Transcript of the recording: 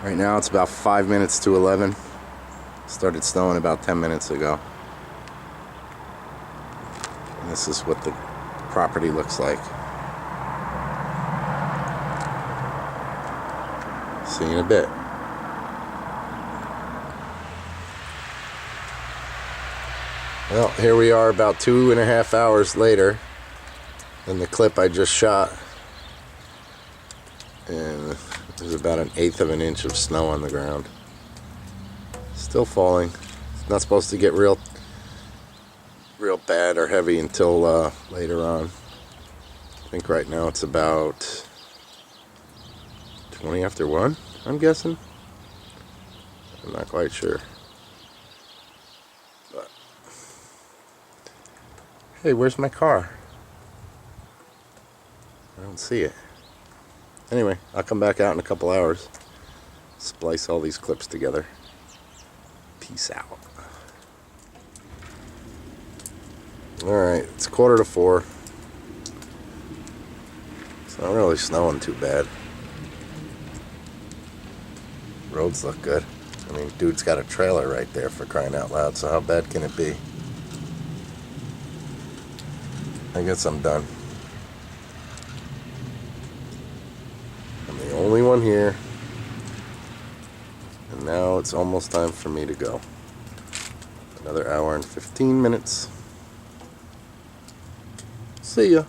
Right now it's about 5 minutes to 11. Started snowing about 10 minutes ago. And this is what the property looks like. See you in a bit. Well, here we are about 2.5 hours later than the clip I just shot. And there's about 1/8 of an inch of snow on the ground. Still falling. It's not supposed to get real bad or heavy until later on. I think right now it's about 20 after 1, I'm guessing. I'm not quite sure. But hey, where's my car? I don't see it. Anyway, I'll come back out in a couple hours. Splice all these clips together. Peace out. Alright, it's 3:45. It's not really snowing too bad. Roads look good. I mean, dude's got a trailer right there, for crying out loud, so how bad can it be? I guess I'm done. I'm the only one here. And now it's almost time for me to go. Another hour and 15 minutes. See ya.